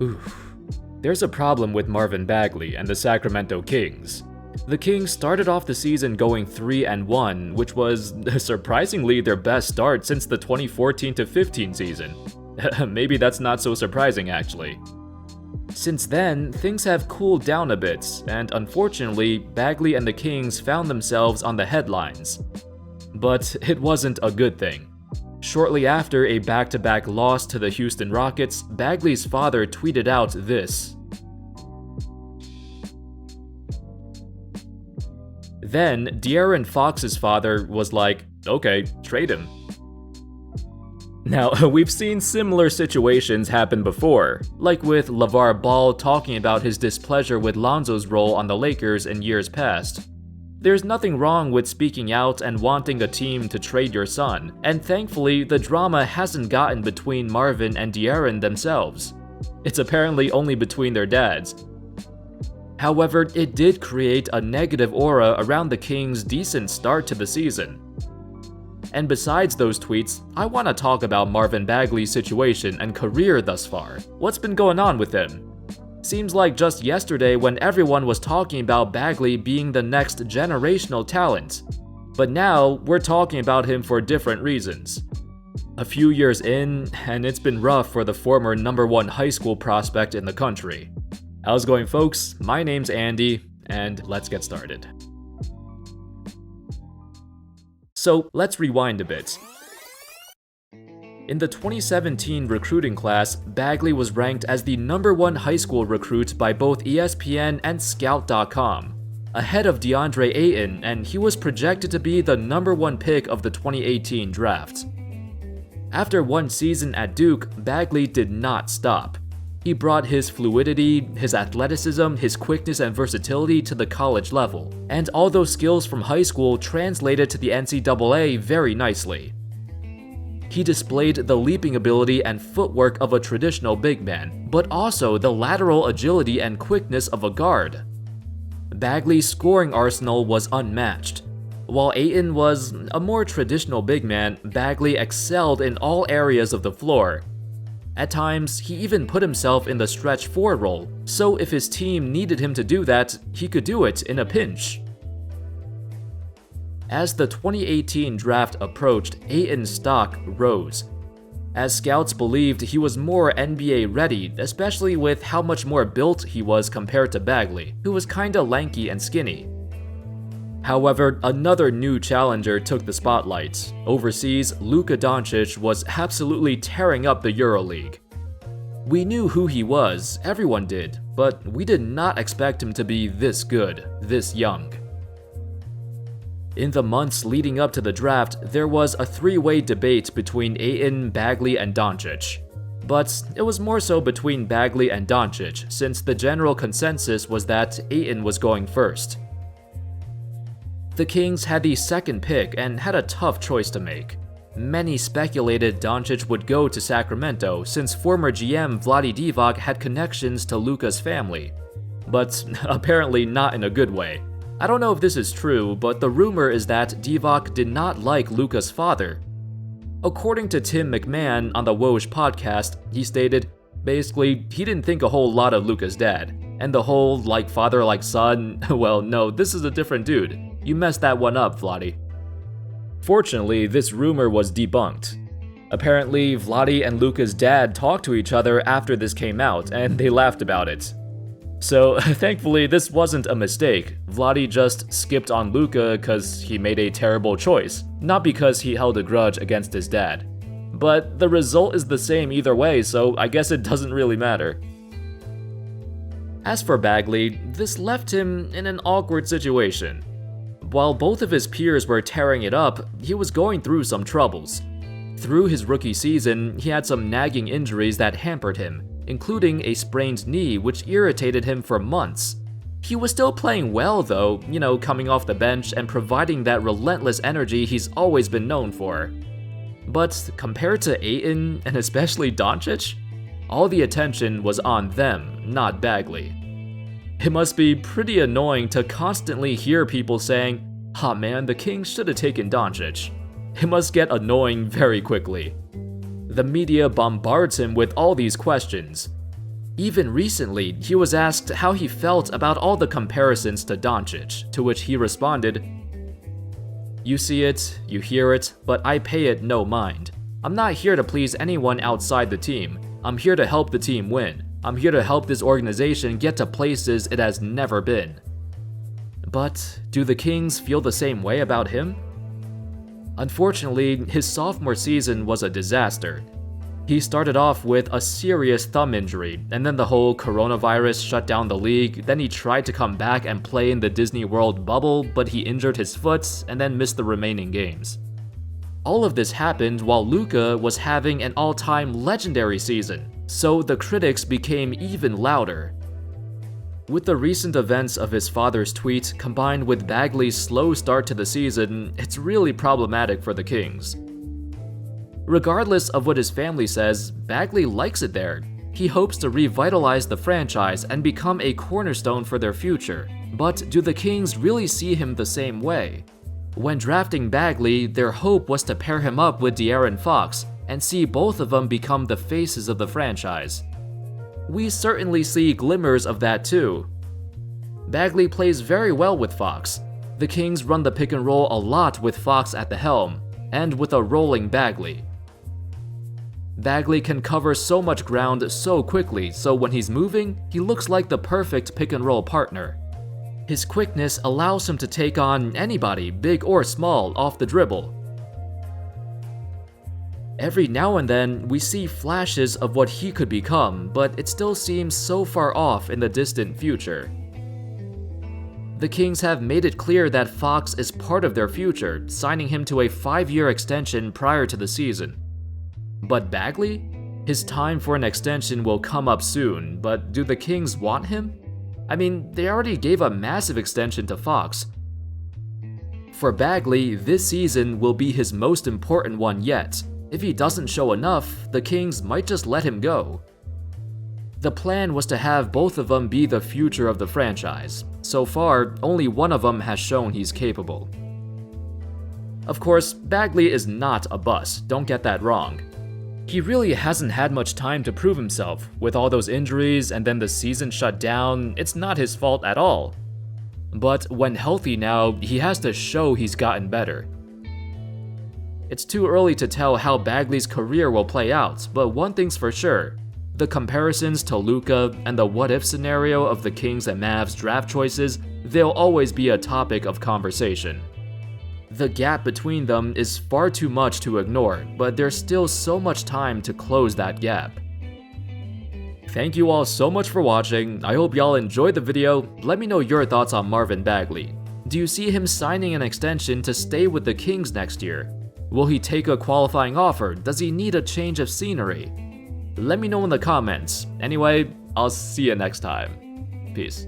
Oof. There's a problem with Marvin Bagley and the Sacramento Kings. The Kings started off the season going 3-1, which was surprisingly their best start since the 2014-15 season. Maybe that's not so surprising actually. Since then, things have cooled down a bit, and unfortunately, Bagley and the Kings found themselves on the headlines. But it wasn't a good thing. Shortly after a back-to-back loss to the Houston Rockets, Bagley's father tweeted out this. Then, De'Aaron Fox's father was like, okay, trade him. Now, we've seen similar situations happen before, like with LeVar Ball talking about his displeasure with Lonzo's role on the Lakers in years past. There's nothing wrong with speaking out and wanting a team to trade your son, and thankfully, the drama hasn't gotten between Marvin and De'Aaron themselves. It's apparently only between their dads. However, it did create a negative aura around the Kings' decent start to the season. And besides those tweets, I want to talk about Marvin Bagley's situation and career thus far. What's been going on with him? Seems like just yesterday when everyone was talking about Bagley being the next generational talent. But now, we're talking about him for different reasons. A few years in, and it's been rough for the former #1 high school prospect in the country. How's it going, folks? My name's Andy, and let's get started. So let's rewind a bit. In the 2017 recruiting class, Bagley was ranked as the #1 high school recruit by both ESPN and Scout.com, ahead of DeAndre Ayton, and he was projected to be the #1 pick of the 2018 draft. After one season at Duke, Bagley did not stop. He brought his fluidity, his athleticism, his quickness and versatility to the college level, and all those skills from high school translated to the NCAA very nicely. He displayed the leaping ability and footwork of a traditional big man, but also the lateral agility and quickness of a guard. Bagley's scoring arsenal was unmatched. While Ayton was a more traditional big man, Bagley excelled in all areas of the floor. At times, he even put himself in the stretch 4 role, so if his team needed him to do that, he could do it in a pinch. As the 2018 draft approached, Ayton's stock rose, as scouts believed he was more NBA ready, especially with how much more built he was compared to Bagley, who was kinda lanky and skinny. However, another new challenger took the spotlight. Overseas, Luka Doncic was absolutely tearing up the EuroLeague. We knew who he was, everyone did, but we did not expect him to be this good, this young. In the months leading up to the draft, there was a 3-way debate between Ayton, Bagley, and Doncic. But it was more so between Bagley and Doncic, since the general consensus was that Ayton was going first. The Kings had the second pick and had a tough choice to make. Many speculated Doncic would go to Sacramento since former GM Vlade Divac had connections to Luka's family. But apparently not in a good way. I don't know if this is true, but the rumor is that Divac did not like Luka's father. According to Tim McMahon on the Woj podcast, he stated, basically, he didn't think a whole lot of Luka's dad. And the whole like father like son, well no, this is a different dude. You messed that one up, Vlade. Fortunately, this rumor was debunked. Apparently, Vlade and Luka's dad talked to each other after this came out, and they laughed about it. So, thankfully, this wasn't a mistake. Vlade just skipped on Luka because he made a terrible choice, not because he held a grudge against his dad. But the result is the same either way, so I guess it doesn't really matter. As for Bagley, this left him in an awkward situation. While both of his peers were tearing it up, he was going through some troubles. Through his rookie season, he had some nagging injuries that hampered him, including a sprained knee which irritated him for months. He was still playing well though, coming off the bench and providing that relentless energy he's always been known for. But compared to Ayton, and especially Doncic, all the attention was on them, not Bagley. It must be pretty annoying to constantly hear people saying, "Ah man, the Kings should have taken Doncic." It must get annoying very quickly. The media bombards him with all these questions. Even recently, he was asked how he felt about all the comparisons to Doncic, to which he responded, "You see it, you hear it, but I pay it no mind. I'm not here to please anyone outside the team. I'm here to help the team win. I'm here to help this organization get to places it has never been." But do the Kings feel the same way about him? Unfortunately, his sophomore season was a disaster. He started off with a serious thumb injury, and then the whole coronavirus shut down the league. Then he tried to come back and play in the Disney World bubble, but he injured his foot and then missed the remaining games. All of this happened while Luka was having an all-time legendary season, so the critics became even louder. With the recent events of his father's tweet combined with Bagley's slow start to the season, it's really problematic for the Kings. Regardless of what his family says, Bagley likes it there. He hopes to revitalize the franchise and become a cornerstone for their future. But do the Kings really see him the same way? When drafting Bagley, their hope was to pair him up with De'Aaron Fox and see both of them become the faces of the franchise. We certainly see glimmers of that too. Bagley plays very well with Fox. The Kings run the pick and roll a lot with Fox at the helm, and with a rolling Bagley. Bagley can cover so much ground so quickly, so when he's moving, he looks like the perfect pick and roll partner. His quickness allows him to take on anybody, big or small, off the dribble. Every now and then, we see flashes of what he could become, but it still seems so far off in the distant future. The Kings have made it clear that Fox is part of their future, signing him to a 5-year extension prior to the season. But Bagley? His time for an extension will come up soon, but do the Kings want him? I mean, they already gave a massive extension to Fox. For Bagley, this season will be his most important one yet. If he doesn't show enough, the Kings might just let him go. The plan was to have both of them be the future of the franchise. So far, only one of them has shown he's capable. Of course, Bagley is not a bust, don't get that wrong. He really hasn't had much time to prove himself. With all those injuries and then the season shut down, it's not his fault at all. But when healthy now, he has to show he's gotten better. It's too early to tell how Bagley's career will play out, but one thing's for sure. The comparisons to Luka and the what-if scenario of the Kings and Mavs draft choices, they'll always be a topic of conversation. The gap between them is far too much to ignore, but there's still so much time to close that gap. Thank you all so much for watching. I hope y'all enjoyed the video. Let me know your thoughts on Marvin Bagley. Do you see him signing an extension to stay with the Kings next year? Will he take a qualifying offer? Does he need a change of scenery? Let me know in the comments. Anyway, I'll see you next time. Peace.